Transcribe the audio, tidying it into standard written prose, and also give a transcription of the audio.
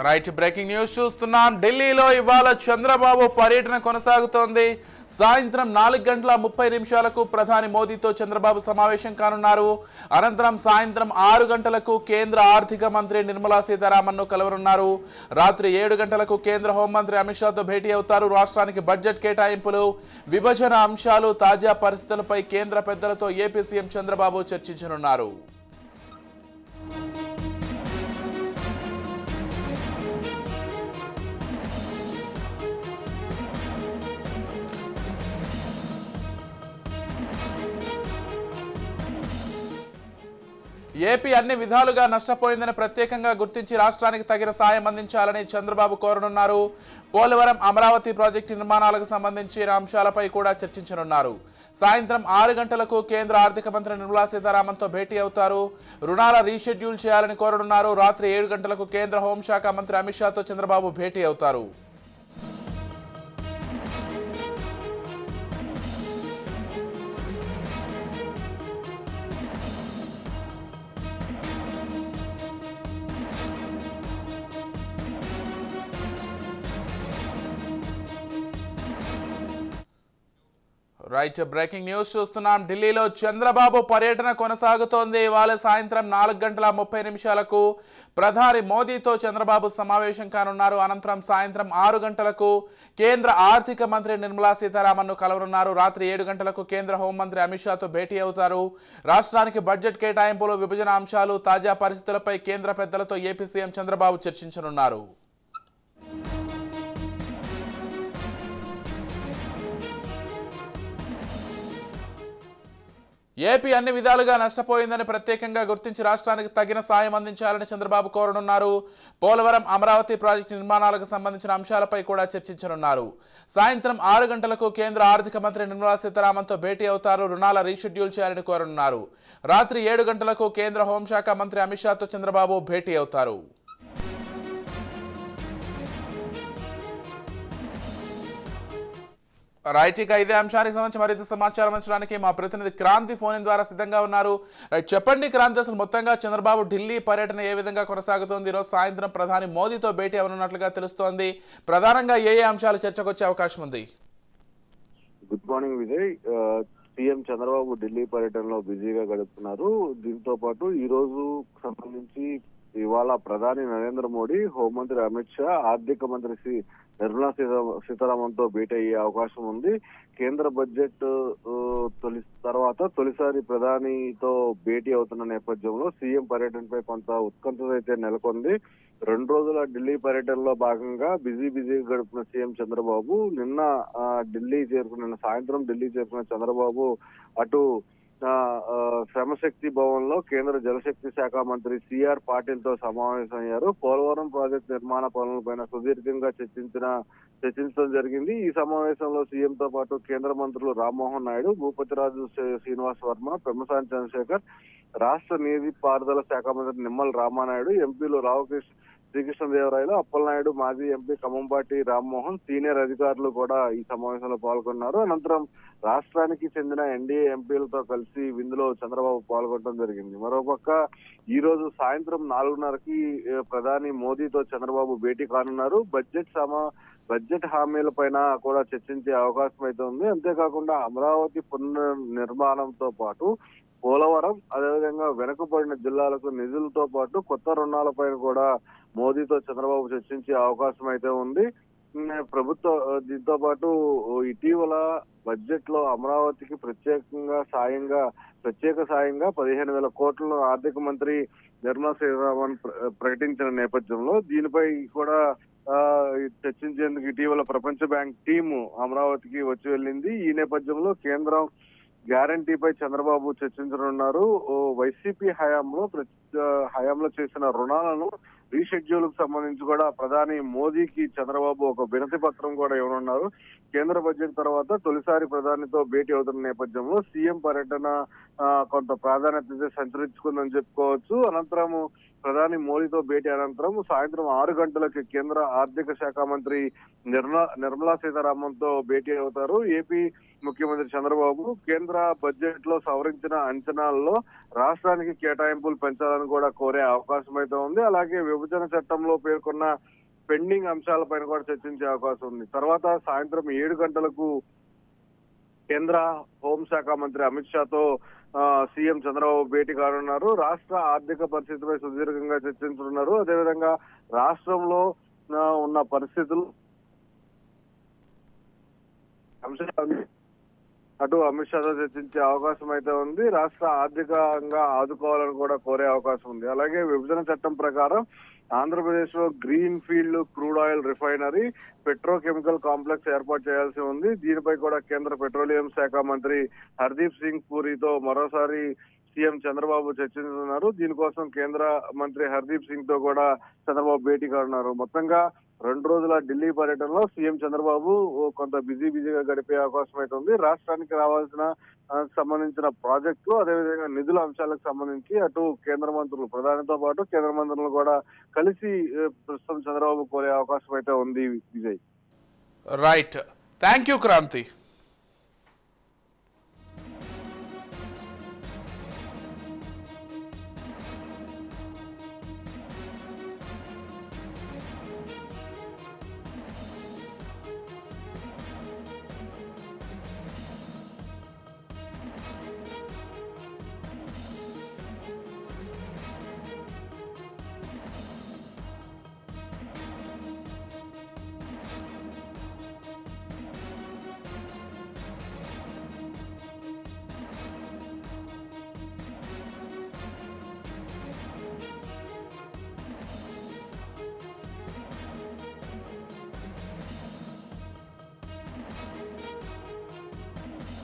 Right breaking news చూస్తున్నాం. ఢిల్లీలో ఇవాళ చంద్రబాబు పర్యటన కొనసాగుతోంది. సాయంత్రం 4:30 ప్రధాని మోదీతో చంద్రబాబు సమావేశం కానున్నారు. అనంతరం సాయంత్రం 6 గంటలకు కేంద్ర ఆర్థిక మంత్రి నిర్మలా సీతారామన్ను కలవనున్నారు. రాత్రి 7 గంటలకు కేంద్ర హోంమంత్రి అమిత్ షాతో భేటీ అవుతారు. రాష్ట్రానికి బడ్జెట్ కేటాయింపులు, విభజన అంశాలు, తాజా పరిస్థితులపై కేంద్ర పెద్దలతో ఏపీ సీఎం చంద్రబాబు చర్చించనున్నారు. ఏపీ అన్ని విధాలుగా నష్టపోయిందని ప్రత్యేకంగా గుర్తించి రాష్ట్రానికి తగిన సాయం అందించాలని చంద్రబాబు కోరనున్నారు. పోలవరం, అమరావతి ప్రాజెక్టు నిర్మాణాలకు సంబంధించిన అంశాలపై కూడా చర్చించనున్నారు. సాయంత్రం 6 గంటలకు కేంద్ర ఆర్థిక మంత్రి నిర్మలా సీతారామన్తో భేటీ అవుతారు. రుణాల రీషెడ్యూల్ చేయాలని కోరనున్నారు. రాత్రి 7 గంటలకు కేంద్ర హోంశాఖ మంత్రి అమిత్ షాతో చంద్రబాబు భేటీ అవుతారు. రైట్ బ్రేకింగ్ న్యూస్ చూస్తున్నాం. ఢిల్లీలో చంద్రబాబు పర్యటన కొనసాగుతోంది. ఇవాళ సాయంత్రం 4:30 ప్రధాని మోదీతో చంద్రబాబు సమావేశం కానున్నారు. అనంతరం సాయంత్రం 6 గంటలకు కేంద్ర ఆర్థిక మంత్రి నిర్మలా సీతారామన్ను కలవనున్నారు. రాత్రి 7 గంటలకు కేంద్ర హోంమంత్రి అమిత్ షాతో భేటీ అవుతారు. రాష్ట్రానికి బడ్జెట్ కేటాయింపులు, విభజన అంశాలు, తాజా పరిస్థితులపై కేంద్ర పెద్దలతో ఏపీ సీఎం చంద్రబాబు చర్చించనున్నారు. ఏపీ అన్ని విధాలుగా నష్టపోయిందని ప్రత్యేకంగా గుర్తించి రాష్ట్రానికి తగిన సాయం అందించాలని చంద్రబాబు కోరనున్నారు. పోలవరం, అమరావతి ప్రాజెక్టు నిర్మాణాలకు సంబంధించిన అంశాలపై కూడా చర్చించనున్నారు. సాయంత్రం 6 గంటలకు కేంద్ర ఆర్థిక మంత్రి నిర్మలా సీతారామన్తో భేటీ అవుతారు. రుణాల రీషెడ్యూల్ చేయాలని కోరనున్నారు. రాత్రి 7 గంటలకు కేంద్ర హోంశాఖ మంత్రి అమిత్ షాతో చంద్రబాబు భేటీ అవుతారు. రైట్, ఇక ఇదే అంశానికి సంబంధించి మరింత సమాచారం అందించడానికి మా ప్రతినిధి క్రాంతి ఫోన్ ద్వారా సిద్ధంగా ఉన్నారు. రైట్, చెప్పండి క్రాంతి, అసలు మొత్తంగా చంద్రబాబు ఢిల్లీ పర్యటన ఏ విధంగా కొనసాగుతోంది? ఈరోజు సాయంత్రం ప్రధాని మోదీతో భేటీ అవనున్నట్లుగా తెలుస్తోంది. ప్రధానంగా ఏ అంశాలు చర్చకు వచ్చే అవకాశం ఉంది? Good morning Vijay. CM Chandrababu Delhi పర్యటనలో బిజీగా గడుపుతున్నారు. దీంతో పాటు ఈ రోజు సంబంధించి ఇవాళ ప్రధాని నరేంద్ర మోడీ, హోంమంత్రి అమిత్ షా, ఆర్థిక మంత్రి నిర్మలా సీతారామన్ తో భేటీ అయ్యే అవకాశం ఉంది. కేంద్ర బడ్జెట్ తొలిసారి ప్రధానితో భేటీ అవుతున్న నేపథ్యంలో సీఎం పర్యటనపై కొంత ఉత్కంఠత అయితే నెలకొంది. 2 రోజుల ఢిల్లీ పర్యటనలో భాగంగా బిజీగా గడుపుతున్న సీఎం చంద్రబాబు నిన్న సాయంత్రం ఢిల్లీ చేరుకున్న చంద్రబాబు అటు శ్రమశక్తి భవన్ లో కేంద్ర జలశక్తి శాఖ మంత్రి సిఆర్ పాటిల్ తో సమావేశమయ్యారు. పోలవరం ప్రాజెక్టు నిర్మాణ పనులపైన సుదీర్ఘంగా చర్చించడం జరిగింది. ఈ సమావేశంలో సీఎంతో పాటు కేంద్ర మంత్రులు రామ్మోహన్ నాయుడు, భూపతిరాజు శ్రీనివాస్ వర్మ, పెమ్మసాని చంద్రశేఖర్, రాష్ట్ర నీటిపారుదల శాఖ మంత్రి నిమ్మల రామానాయుడు, ఎంపీలు శ్రీకృష్ణదేవరాయలు, అప్పలనాయుడు, మాజీ ఎంపీ ఖమ్మంపాటి రామ్మోహన్, సీనియర్ అధికారులు కూడా ఈ సమావేశంలో పాల్గొన్నారు. అనంతరం రాష్ట్రానికి చెందిన ఎన్డీఏ ఎంపీలతో కలిసి విందులో చంద్రబాబు పాల్గొనడం జరిగింది. మరోపక్క ఈ రోజు సాయంత్రం 4:30కి ప్రధాని మోదీతో చంద్రబాబు భేటీ కానున్నారు. బడ్జెట్ హామీల పైన కూడా చర్చించే అవకాశం అయితే ఉంది. అంతేకాకుండా అమరావతి పునర్నిర్మాణంతో పాటు పోలవరం, అదేవిధంగా వెనుకబడిన జిల్లాలకు నిధులతో పాటు కొత్త రుణాలపైన కూడా మోదీతో చంద్రబాబు చర్చించే అవకాశం అయితే ఉంది. దీంతో పాటు ఇటీవల బడ్జెట్ లో అమరావతికి ప్రత్యేక సాయంగా 15,000 కోట్లను ఆర్థిక మంత్రి నిర్మలా సీతారామన్ ప్రకటించిన నేపథ్యంలో దీనిపై కూడా చర్చించేందుకు ఇటీవల ప్రపంచ బ్యాంక్ టీము అమరావతికి వచ్చి వెళ్ళింది. ఈ నేపథ్యంలో కేంద్రం గ్యారంటీపై చంద్రబాబు చర్చించనున్నారు. వైసీపీ హయాంలో చేసిన రుణాలను రీషెడ్యూల్ కు సంబంధించి కూడా ప్రధాని మోదీకి చంద్రబాబు ఒక వినతి పత్రం కూడా ఇవ్వనున్నారు. కేంద్ర బడ్జెట్ తర్వాత తొలిసారి ప్రధానితో భేటీ అవుతున్న నేపథ్యంలో సీఎం పర్యటన కొంత ప్రాధాన్యత సంతరించుకుందని చెప్పుకోవచ్చు. అనంతరం ప్రధాని మోడీతో భేటీ అనంతరం సాయంత్రం 6 గంటలకు కేంద్ర ఆర్థిక శాఖ మంత్రి నిర్మలా సీతారామన్ తో భేటీ అవుతారు. ఏపీ ముఖ్యమంత్రి చంద్రబాబు కేంద్ర బడ్జెట్ లో సవరించిన అంచనాల్లో రాష్ట్రానికి కేటాయింపులు పెంచాలని కూడా కోరే అవకాశం అయితే ఉంది. అలాగే విభజన చట్టంలో పేర్కొన్న పెండింగ్ అంశాలపైన కూడా చర్చించే అవకాశం ఉంది. తర్వాత సాయంత్రం 7 గంటలకు కేంద్ర హోంశాఖ మంత్రి అమిత్ షాతో సీఎం చంద్రబాబు భేటీ కానున్నారు. రాష్ట్ర ఆర్థిక పరిస్థితిపై సుదీర్ఘంగా చర్చించనున్నారు. అదేవిధంగా రాష్ట్రంలో ఉన్న పరిస్థితులు అటు అమిత్ షాతో చర్చించే అవకాశం అయితే ఉంది. రాష్ట్ర ఆర్థికంగా ఆదుకోవాలని కూడా కోరే అవకాశం ఉంది. అలాగే విభజన చట్టం ప్రకారం ఆంధ్రప్రదేశ్ లో green field crude oil refinery petrochemical complex ఏర్పాటు చేయాల్సి ఉంది. దీనిపై కూడా కేంద్ర పెట్రోలియం శాఖ మంత్రి హర్దీప్ సింగ్ పూరితో మరోసారి సీఎం చంద్రబాబు చర్చించుతున్నారు. దీనికోసం కేంద్ర మంత్రి హర్దీప్ సింగ్ తో కూడా చంద్రబాబు భేటీ కానున్నారు. మొత్తంగా 2 రోజుల ఢిల్లీ పర్యటనలో సీఎం చంద్రబాబు కొంత బిజీగా గడిపే అవకాశం అయితే ఉంది. రాష్ట్రానికి రావాల్సిన సంబంధించిన ప్రాజెక్టులు అదేవిధంగా నిధుల అంశాలకు సంబంధించి అటు కేంద్ర మంత్రులు ప్రధానితో పాటు కేంద్ర మంత్రులు కూడా కలిసి ప్రస్తుతం చంద్రబాబు కోరే అవకాశం అయితే ఉంది. Vijay. Right, thank you Kranti.